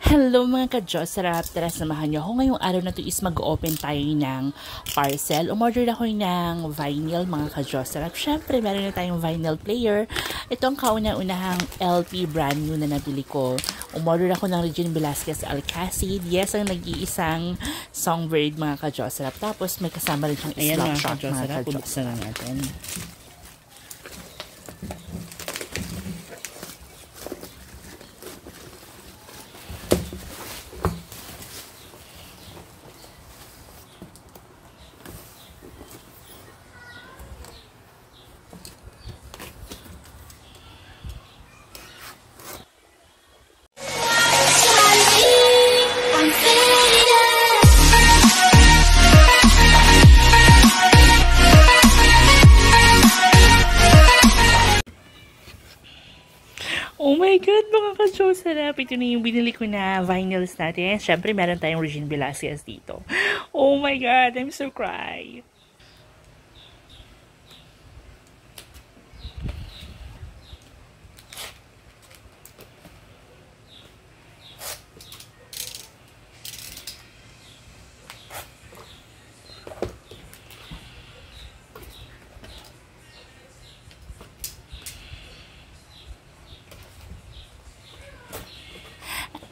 Hello mga ka-Diyos, sarap. Tara, samahan niyo ako. Ngayong araw na to is mag-open tayo ng parcel. Umorder ako ng vinyl mga ka-Diyos, sarap. Siyempre, meron na tayong vinyl player. Ito ang kauna-unahang LP brand new na nabili ko. Umorder ako ng Regine Velasquez Alcacid. Yes, ang nag-iisang songbird mga ka-Diyos, sarap. Tapos may kasama rin siyang slapshot mga ka-Diyos. Pubuksan na natin. Oh my God, mga ka-Diyos, sarap. Ito na yung binili ko na vinyls natin. Siyempre, meron tayong Regine Velasquez dito. Oh my God, I'm so cry.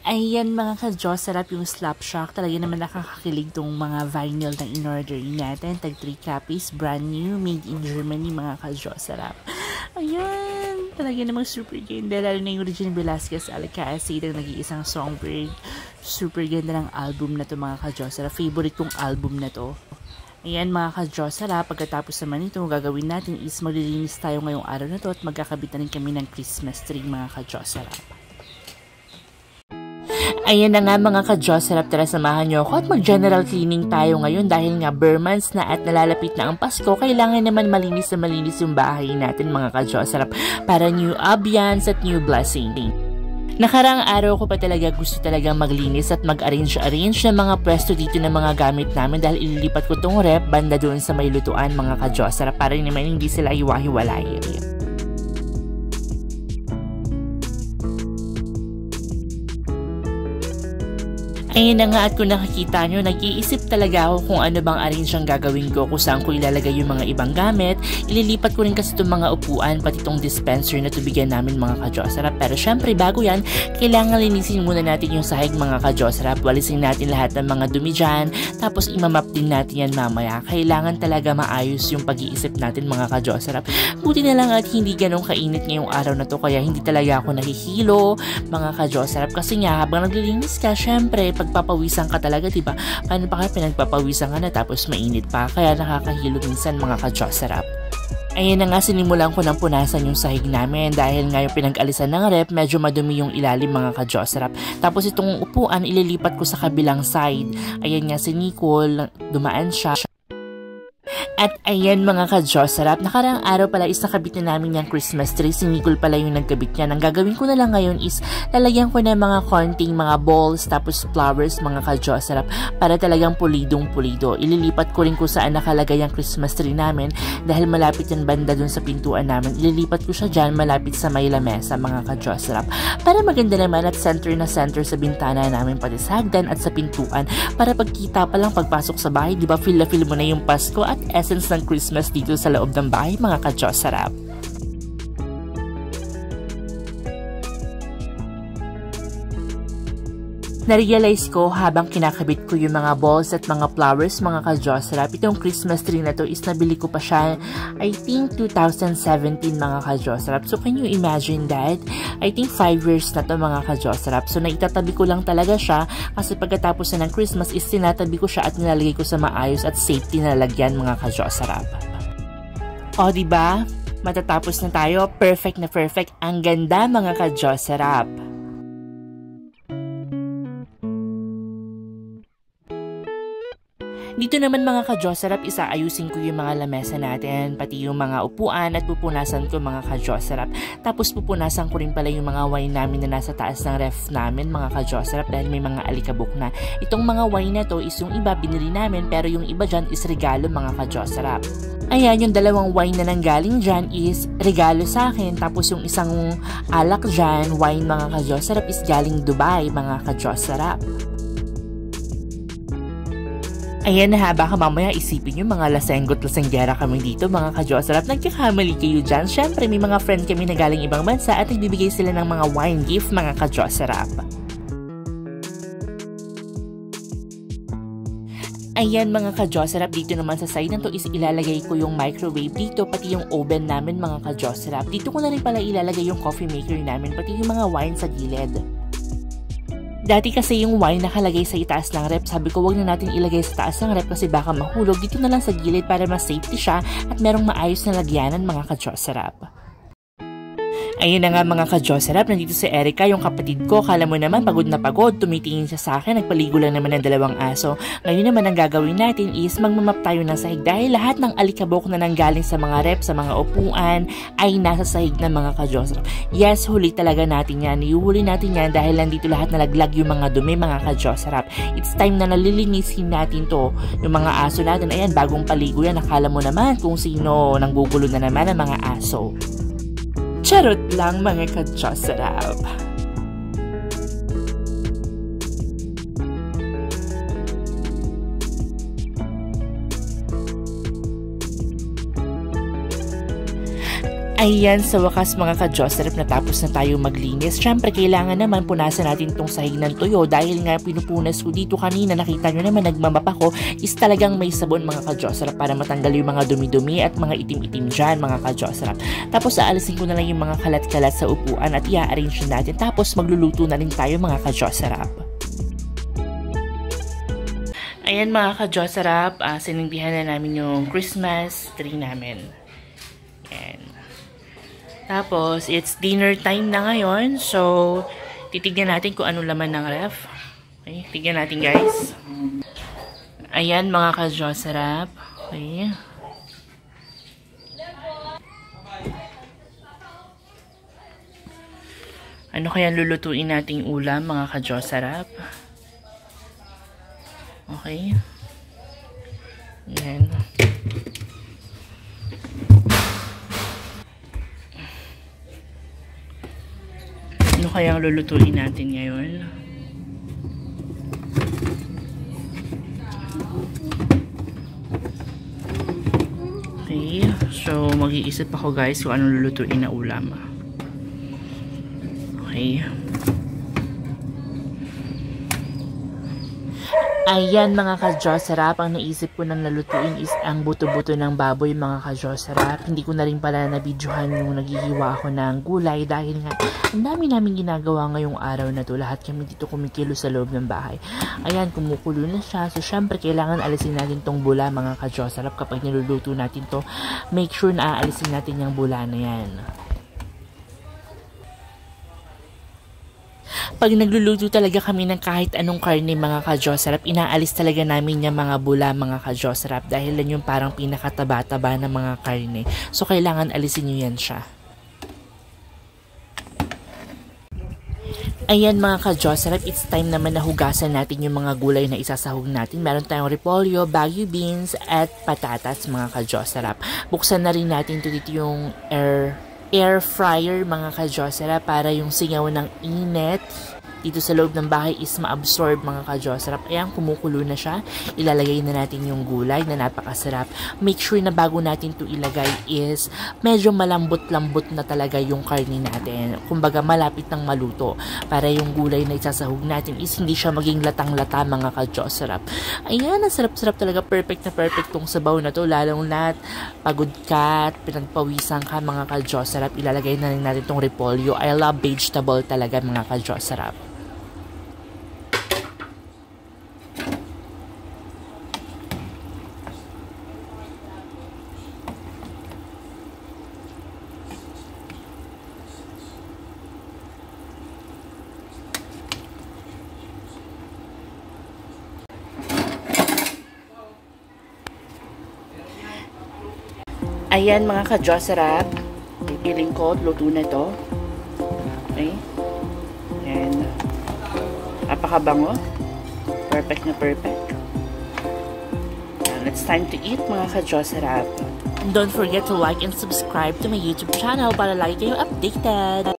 Ayan mga ka-Diyos, sarap yung Slapshot. Talaga naman nakakakilig tong mga vinyl na in-order natin. Tag 3 copies, brand new, made in Germany mga ka-Diyos, sarap. Ayan, talaga namang super ganda. Lalo na yung Regine Velasquez Alcacid, ang nag-iisang songbird. Super ganda ng album na to mga ka-Diyos, sarap. Favorite kong album na to. Ayan mga ka-Diyos, sarap. Pagkatapos naman ito, gagawin natin is maglilinis tayo ngayong araw na to at magkakabit na rin kami ng Christmas tree mga ka-Diyos, sarap. Ayan na nga mga ka-Diyos, sarap. Tara, samahan nyo ako at mag-general cleaning tayo ngayon dahil nga bare months na at nalalapit na ang Pasko. Kailangan naman malinis na malinis yung bahay natin mga ka-Diyos, sarap, para new ambiance at new blessing. Nakarang araw ko pa talaga gusto talaga maglinis at mag-arrange ng mga pwesto dito ng mga gamit namin dahil ililipat ko tong rep banda doon sa may lutuan mga ka-Diyos, sarap, para naman hindi sila iwahiwalay. Ayun na nga, at kung nakikita nyo, nag-iisip talaga ako kung ano bang arrange ang gagawin ko, kung saan ko ilalagay yung mga ibang gamit. Ililipat ko rin kasi itong mga upuan, pati itong dispenser na tubigan namin mga ka-Diyos, sarap. Pero syempre, bago yan, kailangan linisin muna natin yung sahig mga ka-Diyos, sarap. Walisin natin lahat ng mga dumi dyan, tapos imamap din natin yan mamaya. Kailangan talaga maayos yung pag-iisip natin mga ka-Diyos, sarap. Buti na lang at hindi ganong kainit ngayong araw na to, kaya hindi talaga ako nahihilo mga ka-Diyos, sarap. Kasi nga, habang naglilinis ka, syempre, pagpapawisan ka talaga, diba? Paano pa kaya pinagpapawisan ka na tapos mainit pa? Kaya nakakahilo minsan mga ka-Diyos, sarap. Ayun na nga, sinimulan ko ng punasan yung sahig namin dahil nga yung pinag-alisan ng rep, medyo madumi yung ilalim mga ka-Diyos, sarap. Tapos itong upuan, ililipat ko sa kabilang side. Ayan nga si Nicole, dumaan siya. At ayan mga ka-Diyos, sarap. Nakarang araw pala is nakabit na namin yung Christmas tree. Si Nicole pala yung nagkabit niya. Ang gagawin ko na lang ngayon is lalagyan ko na mga konting mga balls tapos flowers mga ka-Diyos, sarap. Para talagang pulidong pulido. Ililipat ko rin kung saan nakalagay yung Christmas tree namin dahil malapit yung banda dun sa pintuan namin. Ililipat ko siya dyan malapit sa may lamesa mga ka-Diyos, sarap. Para maganda naman at center na center sa bintana namin pati sa hagdan at sa pintuan. Para pagkita pa lang pagpasok sa bahay, di ba, feel na feel mo na yung Pasko at essence ng Christmas dito sa loob ng bahay mga ka-Diyos, sarap. Na-realize ko habang kinakabit ko yung mga balls at mga flowers mga ka-Diyos, sarap. Itong Christmas tree na to is nabili ko pa siya I think 2017 mga ka-Diyos, sarap. So can you imagine that? I think 5 years na to mga ka-Diyos, sarap. So naitatabi ko lang talaga siya kasi pagkatapos na ng Christmas is tinatabi ko siya at nilalagay ko sa maayos at safety na lalagyan mga ka-Diyos, sarap. O diba? Matatapos na tayo. Perfect na perfect. Ang ganda mga ka-Diyos, sarap. Dito Dito naman mga ka-Diyos-sarap, isaayusin ko yung mga lamesa natin, pati yung mga upuan at pupunasan ko mga ka-Diyos-sarap. Tapos pupunasan ko rin pala yung mga wine namin na nasa taas ng ref namin mga ka-Diyos-sarap dahil may mga alikabok na. Itong mga wine na to is yung iba binili namin pero yung iba dyan is regalo mga ka-Diyos-sarap. Ayan, yung dalawang wine na nanggaling dyan is regalo sa akin. Tapos yung isang alak dyan, wine mga ka-Diyos-sarap, is galing Dubai mga ka-Diyos-sarap. Ayan na, baka mamaya isipin yung mga lasenggot lasenggera kami dito mga ka-Diyos-sarap. Nagkakamali kayo dyan. Syempre may mga friend kami na galing ibang bansa at nagbibigay sila ng mga wine gift mga ka-Diyos-sarap. Ayan mga ka-Diyos-sarap, dito naman sa side na to is ilalagay ko yung microwave dito, pati yung oven namin mga ka-Diyos-sarap. Dito ko na rin pala ilalagay yung coffee maker namin, pati yung mga wine sa gilid. Dati kasi yung wine nakalagay sa itaas ng rep, sabi ko wag na natin ilagay sa taas ng rep kasi baka mahulog. Dito na lang sa gilid para mas safety siya at merong maayos na lagyanan mga ka-Diyos-sarap. Ayun na nga mga ka-Diyos-sarap, nandito si Erica, yung kapatid ko. Kala mo naman pagod na pagod, tumitingin siya sa akin, nagpaligo lang naman ng dalawang aso. Ngayon naman ang gagawin natin is magmamap tayo ng sahig dahil lahat ng alikabok na nanggaling sa mga rep, sa mga upuan ay nasa sahig ng mga ka-Diyos-sarap. Yes, huli talaga natin yan. Iuhuli natin yan dahil nandito lahat nalaglag yung mga dumi mga ka-Diyos-sarap. It's time na nalilinisin natin to. Yung mga aso natin, ayan, bagong paligo yan. Nakala mo naman kung sino nanggugulo na naman ang mga aso. Charot lang mga ka-Diyos-sarap. Ayan, sa wakas mga ka-Diyos-sarap, natapos na tayo maglinis. Siyempre, kailangan naman punasan natin itong sahig ng tuyo dahil nga pinupunas ko dito kanina, nakita nyo naman nagmamap ako, is talagang may sabon mga ka-Diyos-sarap para matanggal yung mga dumi-dumi at mga itim-itim dyan mga ka-Diyos-sarap. Tapos aalisin ko na lang yung mga kalat-kalat sa upuan at i-arrange natin. Tapos magluluto na rin tayo mga ka-Diyos-sarap. Ayan mga ka-Diyos-sarap, sinindihan na namin yung Christmas tree namin. Ayan. Tapos, it's dinner time na ngayon. So, titignan natin kung anong laman ng ref. Okay, tignan natin guys. Ayan mga ka-Diyos-sarap. Okay. Ano kaya lulutuin nating ulam mga ka-Diyos-sarap? Okay. Ayan. Ano kayang lulutuin natin ngayon? Okay, so mag-iisip ako guys kung anong lulutuin na ulam. Okay. Ayan mga ka-Diyos-sarap, ang naisip ko ng lalutuin is ang buto-buto ng baboy mga ka-Diyos-sarap. Hindi ko na rin pala nabidyohan yung naghihiwa ako ng gulay dahil nga ang dami namin ginagawa ngayong araw na to. Lahat kami dito kumikilo sa loob ng bahay. Ayan, kumukulo na siya. So syempre kailangan alisin natin tong bula mga ka-Diyos-sarap kapag niluluto natin to. Make sure na aalisin natin yung bula na yan. Pag nagluluto talaga kami ng kahit anong karne mga ka-Diyos-sarap, inaalis talaga namin yung mga bula mga ka-Diyos-sarap dahil yan yung parang pinakataba-taba ng mga karne. So kailangan alisin nyo yan siya. Ayan mga ka-Diyos-sarap, it's time naman na hugasan natin yung mga gulay na isasahog natin. Meron tayong repolyo, bagu beans, at patatas mga ka-Diyos-sarap. Buksan na rin natin dito yung air fryer mga ka-Diyos-sarap para yung singaw ng init dito sa loob ng bahay is ma-absorb mga ka-Diyos-sarap. Ayan, kumukulo na siya. Ilalagay na natin yung gulay na napakasarap. Make sure na bago natin to ilagay is medyo malambot-lambot na talaga yung karne natin. Kumbaga malapit ng maluto para yung gulay na isasahog natin is hindi siya maging latang-lata mga ka-Diyos-sarap. Ayan, sarap-sarap talaga. Perfect na perfect tong sabaw na to. Lalong lahat pagod ka at pinagpawisan ka mga ka-Diyos-sarap. Ilalagay na rin natin tong repolyo. I love vegetable talaga mga ka-Diyos-sarap. Ayan mga ka-Josarap. Pipiling ko, luto na to. Okay. And napakabango. Perfect na perfect. And it's time to eat mga ka-Josarap. And don't forget to like and subscribe to my YouTube channel para lagi kayong updated.